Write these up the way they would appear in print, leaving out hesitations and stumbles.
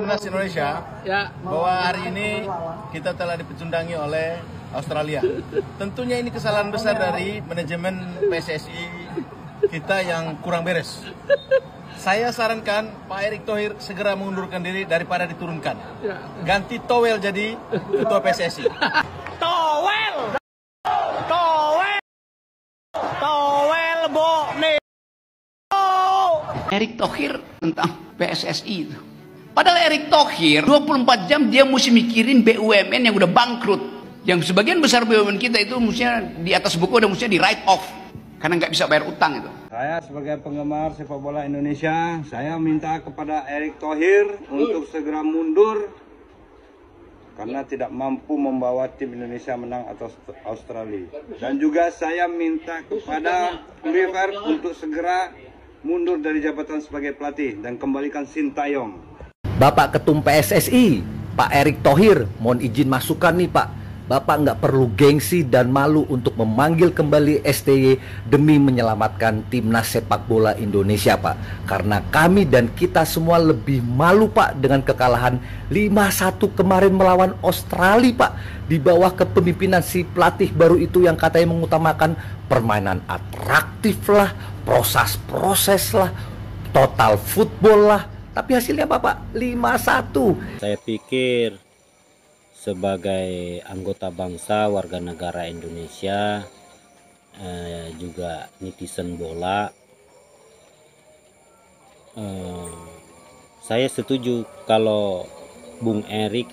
Timnas Indonesia bahwa hari ini kita telah dipecundangi oleh Australia. Tentunya ini kesalahan besar dari manajemen PSSI kita yang kurang beres. Saya sarankan Pak Erick Thohir segera mengundurkan diri daripada diturunkan. Ganti Towel jadi ketua PSSI. Towel Bone. Erick Thohir tentang PSSI itu. Padahal Erick Thohir 24 jam dia mesti mikirin BUMN yang udah bangkrut. Yang sebagian besar BUMN kita itu mestinya di atas buku udah mestinya di write off karena nggak bisa bayar utang itu. Saya sebagai penggemar sepak bola Indonesia, saya minta kepada Erick Thohir untuk segera mundur karena tidak mampu membawa tim Indonesia menang atas Australia. Dan juga saya minta kepada Kluivert untuk segera mundur dari jabatan sebagai pelatih dan kembalikan Sintayong. Bapak Ketum PSSI, Pak Erick Thohir, mohon izin masukan nih Pak. Bapak nggak perlu gengsi dan malu untuk memanggil kembali STY demi menyelamatkan timnas sepak bola Indonesia Pak. Karena kami dan kita semua lebih malu Pak dengan kekalahan 5-1 kemarin melawan Australia Pak. Di bawah kepemimpinan si pelatih baru itu yang katanya mengutamakan permainan atraktif lah, proses lah, total football lah. Tapi hasilnya Bapak 5-1. Saya pikir sebagai anggota bangsa, warga negara Indonesia, juga netizen bola, saya setuju kalau Bung Erick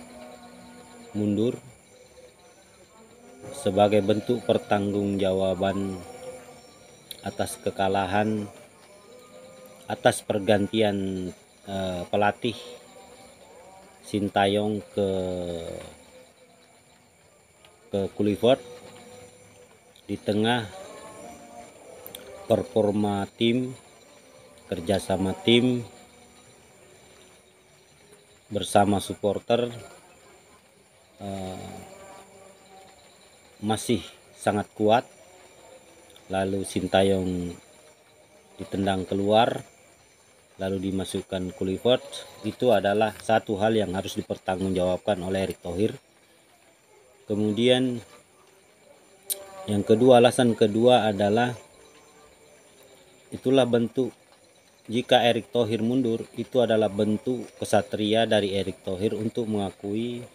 mundur sebagai bentuk pertanggungjawaban atas kekalahan, atas pergantian pelatih Sintayong ke Kluivert di tengah performa tim, kerjasama tim bersama supporter masih sangat kuat. Lalu Sintayong ditendang keluar, lalu dimasukkan Kluivert. Itu adalah satu hal yang harus dipertanggungjawabkan oleh Erick Thohir. Kemudian yang kedua, alasan kedua adalah itulah bentuk, jika Erick Thohir mundur, itu adalah bentuk kesatria dari Erick Thohir untuk mengakui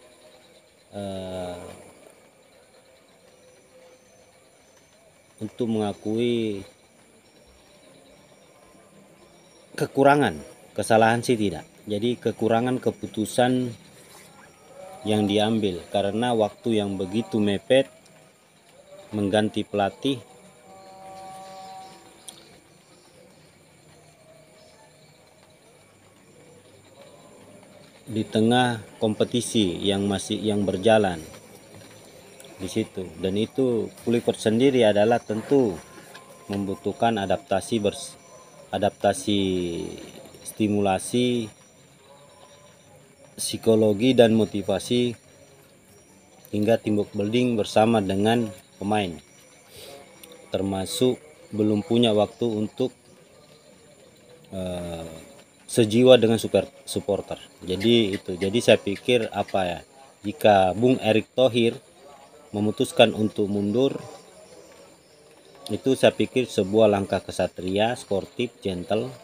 kekurangan, kesalahan sih tidak. Jadi kekurangan keputusan yang diambil karena waktu yang begitu mepet mengganti pelatih di tengah kompetisi yang berjalan di situ. Dan itu Kluivert sendiri adalah tentu membutuhkan adaptasi stimulasi psikologi dan motivasi hingga teamwork building bersama dengan pemain, termasuk belum punya waktu untuk sejiwa dengan supporter. Jadi itu, jadi saya pikir jika Bung Erick Thohir memutuskan untuk mundur, itu saya pikir sebuah langkah kesatria, sportif, gentle,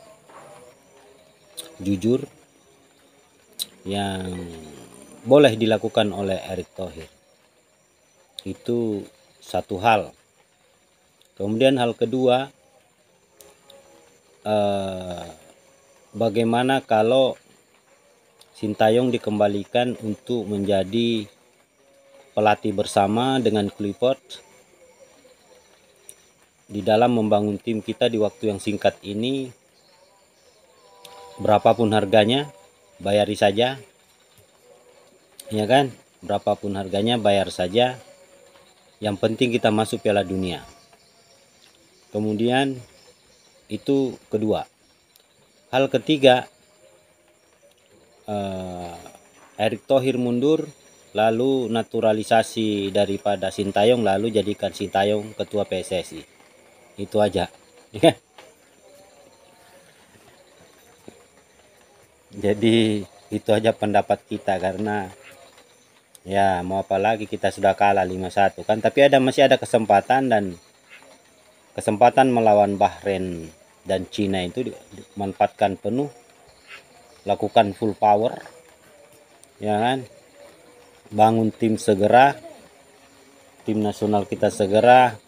jujur, yang boleh dilakukan oleh Erick Thohir. Itu satu hal. Kemudian hal kedua, bagaimana kalau Sintayong dikembalikan untuk menjadi pelatih bersama dengan Kluivert di dalam membangun tim kita di waktu yang singkat ini. Berapapun harganya, bayari saja, ya kan? Berapapun harganya, bayar saja. Yang penting kita masuk Piala Dunia. Kemudian itu kedua. Hal ketiga, Erick Thohir mundur, lalu naturalisasi daripada Sintayong, lalu jadikan Sintayong ketua PSSI. Itu aja. Jadi Itu aja pendapat kita, karena ya mau apa lagi, kita sudah kalah 5-1 kan, tapi masih ada kesempatan, dan kesempatan melawan Bahrain dan Cina itu dimanfaatkan penuh, lakukan full power, ya kan, bangun tim segera, tim nasional kita segera,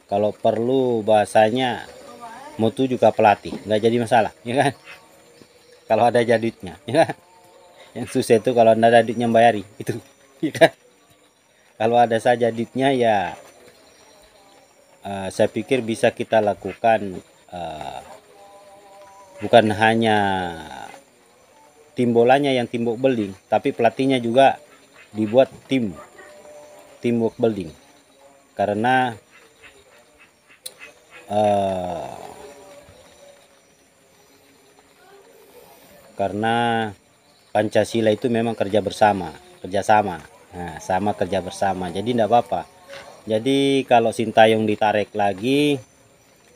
kalau perlu bahasanya mutu juga pelatih, nggak jadi masalah, ya kan, kalau ada jaditnya, ya kan? Yang susah itu kalau ada duitnya bayari itu, ya kan? Kalau ada saja duitnya ya, saya pikir bisa kita lakukan, bukan hanya tim bolanya yang teamwork building, tapi pelatihnya juga dibuat teamwork building, karena Pancasila itu memang kerjasama. Nah, sama kerja bersama. Jadi tidak apa-apa. Jadi kalau Sintayong ditarik lagi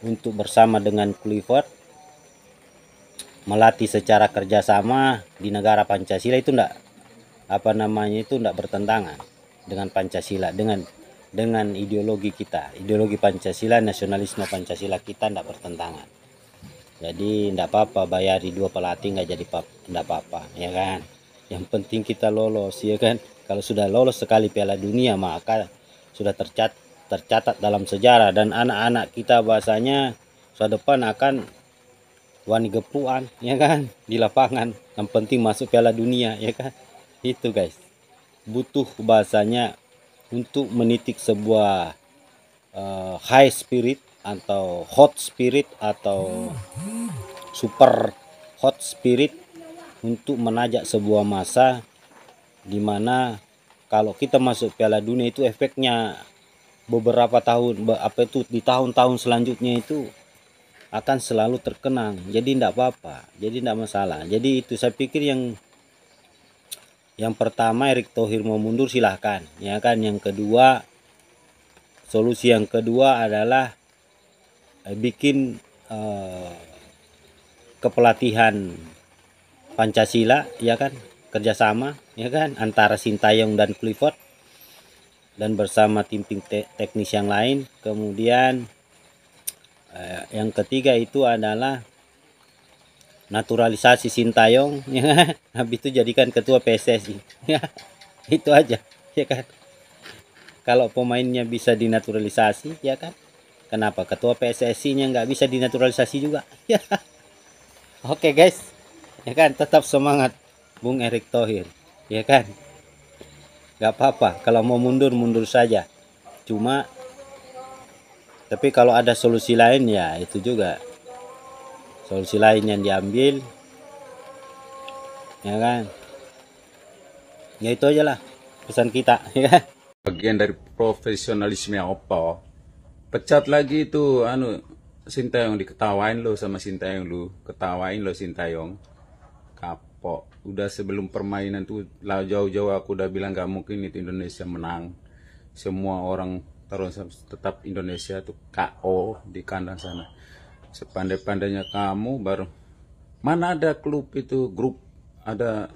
untuk bersama dengan Kluivert melatih secara kerjasama di negara Pancasila, itu tidak bertentangan dengan Pancasila, dengan ideologi kita, ideologi Pancasila, nasionalisme Pancasila kita tidak bertentangan. Jadi tidak apa-apa bayari 2 pelatih, nggak jadi tidak apa-apa, ya kan. Yang penting kita lolos, ya kan. Kalau sudah lolos sekali Piala Dunia, maka sudah tercatat dalam sejarah, dan anak-anak kita bahasanya suatu depan akan wani gepuan, ya kan, di lapangan. Yang penting masuk Piala Dunia, ya kan. Itu guys, butuh bahasanya untuk menitik sebuah high spirit atau hot spirit atau super hot spirit untuk menajak sebuah masa di mana kalau kita masuk Piala Dunia itu efeknya beberapa tahun, di tahun-tahun selanjutnya itu akan selalu terkenang. Jadi tidak apa-apa, jadi tidak masalah. Jadi itu saya pikir yang pertama, Erick Thohir mau mundur silahkan, ya kan. Yang kedua, solusi yang kedua adalah bikin kepelatihan Pancasila, ya kan, kerjasama, ya kan, antara Sintayong dan Kluivert dan bersama tim teknis yang lain. Kemudian yang ketiga itu adalah naturalisasi Sintayong, ya, habis itu jadikan ketua PSSI, ya, itu aja, ya kan. Kalau pemainnya bisa dinaturalisasi, ya kan, kenapa ketua PSSI-nya nggak bisa dinaturalisasi juga, ya. Oke guys, ya kan, tetap semangat Bung Erick Thohir, ya kan, nggak apa-apa, kalau mau mundur saja, tapi kalau ada solusi lain ya itu juga solusi lain yang diambil, ya kan. Ya itu aja lah pesan kita, ya. Bagian dari profesionalisme apa? Pecat lagi itu Sintayong, diketawain lo sama Sintayong, Sintayong. Kapok. Udah sebelum permainan tuh jauh-jauh aku udah bilang gak mungkin itu Indonesia menang. Semua orang taruh tetap Indonesia tuh KO di kandang sana. Sepandai-pandainya kamu baru mana ada klub itu grup ada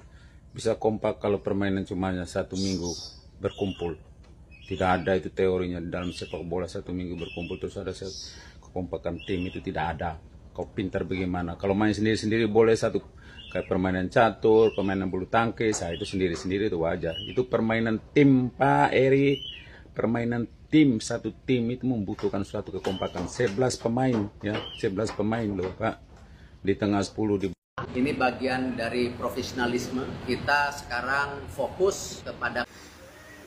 bisa kompak kalau permainan cuma 1 minggu berkumpul. Tidak ada itu teorinya dalam sepak bola 1 minggu berkumpul terus ada kekompakan tim, itu tidak ada. Kau pintar bagaimana? Kalau main sendiri-sendiri boleh satu, kayak permainan catur, permainan bulu tangkis, itu sendiri-sendiri itu wajar. Itu permainan tim Pak Eri, permainan tim, satu tim itu membutuhkan suatu kekompakan. 11 pemain, ya, 11 pemain loh Pak, di tengah 10 di. Ini bagian dari profesionalisme. Kita sekarang fokus kepada.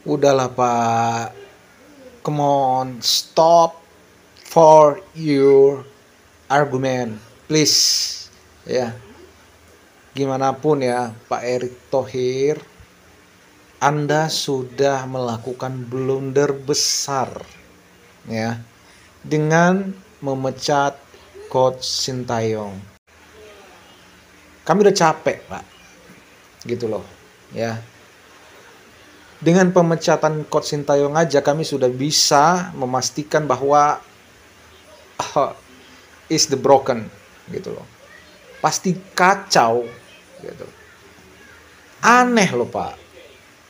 Udahlah Pak, come on, stop for your argument, please. Ya, gimana pun ya Pak Erick Thohir, Anda sudah melakukan blunder besar, ya, dengan memecat Coach Sintayong. Kami udah capek Pak, gitu loh, ya. Dengan pemecatan Coach Sintayong aja kami sudah bisa memastikan bahwa is the broken, gitu loh. Pasti kacau, gitu. Aneh loh Pak.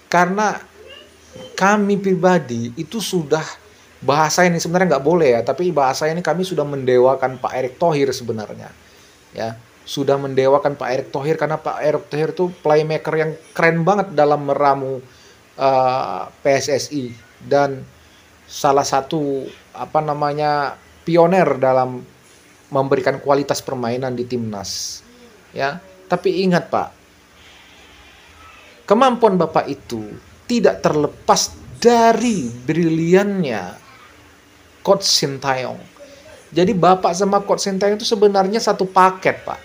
Karena kami pribadi itu sudah, bahasa ini sebenarnya nggak boleh ya, tapi bahasa ini kami sudah mendewakan Pak Erick Thohir sebenarnya. Ya, sudah mendewakan Pak Erick Thohir karena Pak Erick Thohir itu playmaker yang keren banget dalam meramu PSSI dan salah satu pioner dalam memberikan kualitas permainan di timnas. Ya, tapi ingat Pak, kemampuan Bapak itu tidak terlepas dari briliannya Coach Sintayong. Jadi Bapak sama Coach Sintayong itu sebenarnya satu paket Pak,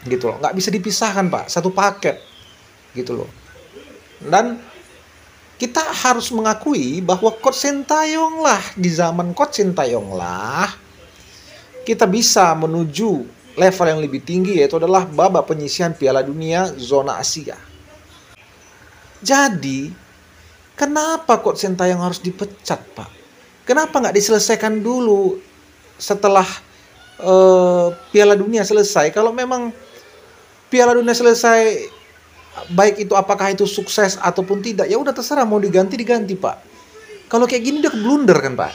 gitu loh, nggak bisa dipisahkan Pak, satu paket, gitu loh. Dan kita harus mengakui bahwa Coach Sintayong lah, di zaman Coach Sintayong lah, kita bisa menuju level yang lebih tinggi, yaitu adalah babak penyisihan Piala Dunia zona Asia. Jadi, kenapa Coach Sintayong harus dipecat, Pak? Kenapa nggak diselesaikan dulu setelah Piala Dunia selesai? Kalau memang Piala Dunia selesai, baik itu apakah itu sukses ataupun tidak, ya udah terserah, mau diganti Pak. Kalau kayak gini udah blunder kan Pak?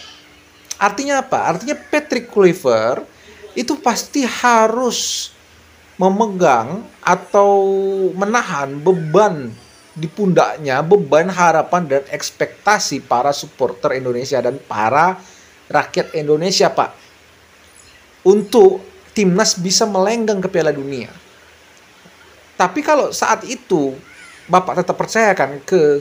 Artinya apa? Artinya Patrick Kluivert itu pasti harus memegang atau menahan beban di pundaknya, beban harapan dan ekspektasi para supporter Indonesia dan para rakyat Indonesia Pak, untuk timnas bisa melenggang ke Piala Dunia. Tapi kalau saat itu Bapak tetap percayakan ke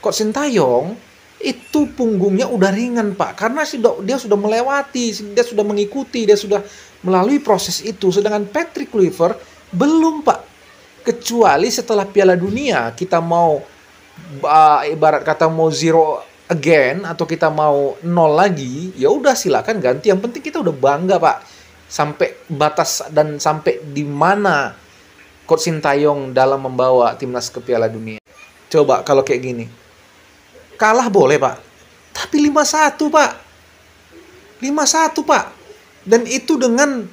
Coach Sintayong, itu punggungnya udah ringan Pak, karena dia sudah melewati, dia sudah mengikuti, dia sudah melalui proses itu. Sedangkan Patrick Kluivert belum Pak. Kecuali setelah Piala Dunia kita mau ibarat kata mau zero again atau kita mau nol lagi, ya udah silakan ganti. Yang penting kita udah bangga Pak, sampai batas dan sampai di mana Coach Sintayong dalam membawa timnas ke Piala Dunia. Coba kalau kayak gini, kalah boleh Pak, tapi 5-1 Pak, 5-1 Pak, dan itu dengan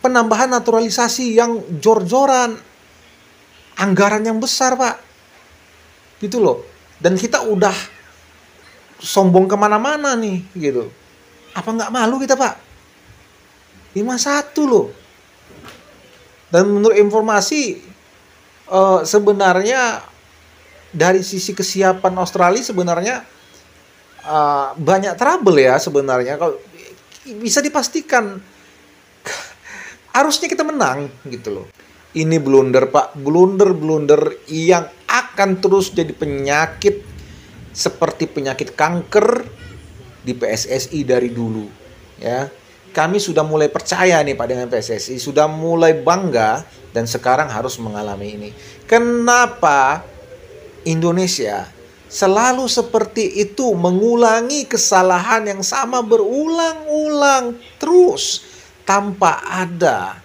penambahan naturalisasi yang jor-joran, anggaran yang besar Pak, gitu loh. Dan kita udah sombong kemana-mana nih, gitu. Apa nggak malu kita Pak? 5-1 loh. Dan menurut informasi sebenarnya dari sisi kesiapan Australia sebenarnya banyak trouble ya sebenarnya. Kalau bisa dipastikan harusnya kita menang gitu loh. Ini blunder Pak, blunder yang akan terus jadi penyakit seperti penyakit kanker di PSSI dari dulu ya. Kami sudah mulai percaya nih Pak dengan PSSI, sudah mulai bangga, dan sekarang harus mengalami ini. Kenapa Indonesia selalu seperti itu, mengulangi kesalahan yang sama berulang-ulang terus tanpa ada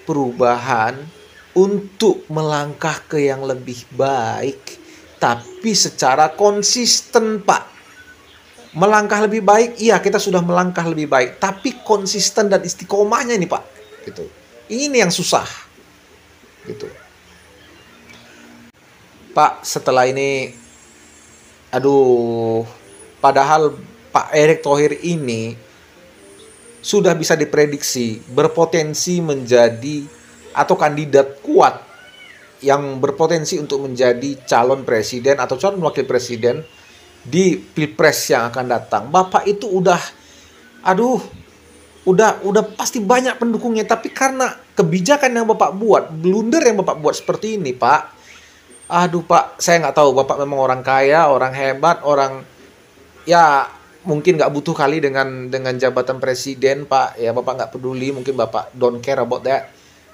perubahan untuk melangkah ke yang lebih baik, tapi secara konsisten Pak. Melangkah lebih baik, iya kita sudah melangkah lebih baik, tapi konsisten dan istiqomahnya ini Pak, gitu. Ini yang susah, gitu. Pak, setelah ini, padahal Pak Erick Thohir ini sudah bisa diprediksi berpotensi menjadi atau kandidat kuat yang berpotensi untuk menjadi calon presiden atau calon wakil presiden di Pilpres yang akan datang. Bapak itu udah pasti banyak pendukungnya, tapi karena kebijakan yang Bapak buat, blunder yang Bapak buat seperti ini, Pak. Pak, saya nggak tahu Bapak memang orang kaya, orang hebat, orang ya mungkin nggak butuh kali dengan jabatan presiden, Pak. Ya Bapak nggak peduli, mungkin Bapak don't care about that.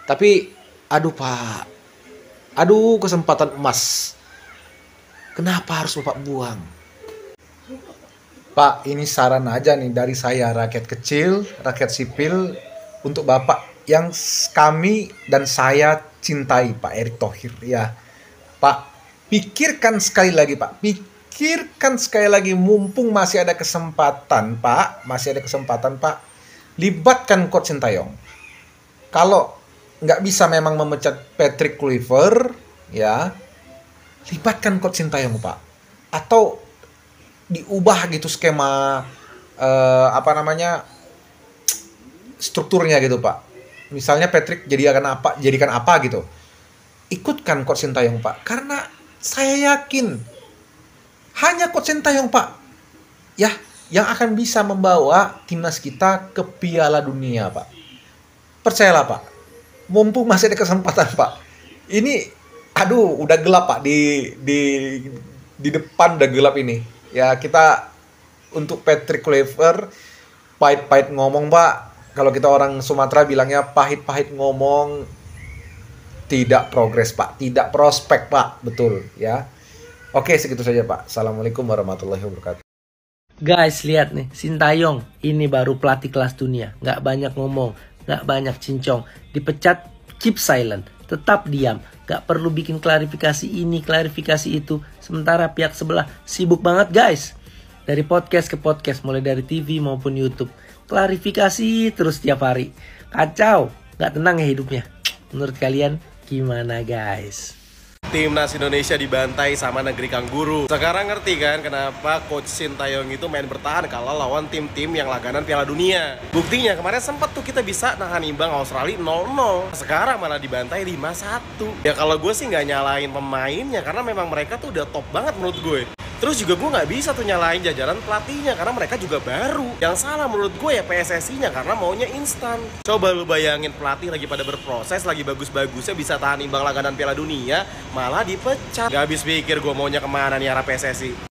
Tapi Pak, kesempatan emas. Kenapa harus Bapak buang? Pak, ini saran aja nih dari saya, rakyat kecil, rakyat sipil, untuk Bapak yang kami dan saya cintai, Pak Erick Thohir. Ya, Pak, pikirkan sekali lagi, Pak. Pikirkan sekali lagi, mumpung masih ada kesempatan, Pak. Masih ada kesempatan, Pak. Libatkan Coach Sintayong. Kalau nggak bisa memang memecat Patrick Kluivert, ya, libatkan Coach Sintayong, Pak. Atau diubah gitu skema strukturnya gitu, Pak. Misalnya Patrick jadikan apa gitu. Ikutkan Coach Sintayong, Pak. Karena saya yakin hanya Coach Sintayong, Pak, ya, yang akan bisa membawa timnas kita ke Piala Dunia, Pak. Percayalah, Pak. Mumpung masih ada kesempatan, Pak. Ini, aduh, udah gelap, Pak. Di depan udah gelap ini. Ya, kita untuk Patrick Kluivert pahit-pahit ngomong, Pak. Kalau kita orang Sumatera bilangnya pahit-pahit ngomong, tidak progres, Pak. Tidak prospek, Pak. Betul, ya. Oke, segitu saja, Pak. Assalamualaikum warahmatullahi wabarakatuh. Guys, lihat nih, Sintayong ini baru pelatih kelas dunia. Nggak banyak ngomong, nggak banyak cincong. Dipecat, keep silent, tetap diam. Nggak perlu bikin klarifikasi ini, klarifikasi itu. Sementara pihak sebelah sibuk banget, guys. Dari podcast ke podcast, mulai dari TV maupun YouTube. Klarifikasi terus tiap hari. Kacau, nggak tenang ya hidupnya. Menurut kalian gimana, guys? Timnas Indonesia dibantai sama negeri kanguru. Sekarang ngerti kan kenapa Coach Sintayong itu main bertahan kalau lawan tim-tim yang langganan Piala Dunia. Buktinya kemarin sempat tuh kita bisa nahan imbang Australia 0-0. Sekarang malah dibantai 5-1. Ya kalau gue sih nggak nyalain pemainnya karena memang mereka tuh udah top banget menurut gue. Terus juga gue nggak bisa tuh nyalain jajaran pelatihnya karena mereka juga baru. Yang salah menurut gue ya PSSI-nya karena maunya instan. Coba lu bayangin pelatih lagi pada berproses, lagi bagus-bagusnya bisa tahan imbang langganan Piala Dunia, malah dipecat. Gak habis pikir gue maunya kemana nih arah PSSI.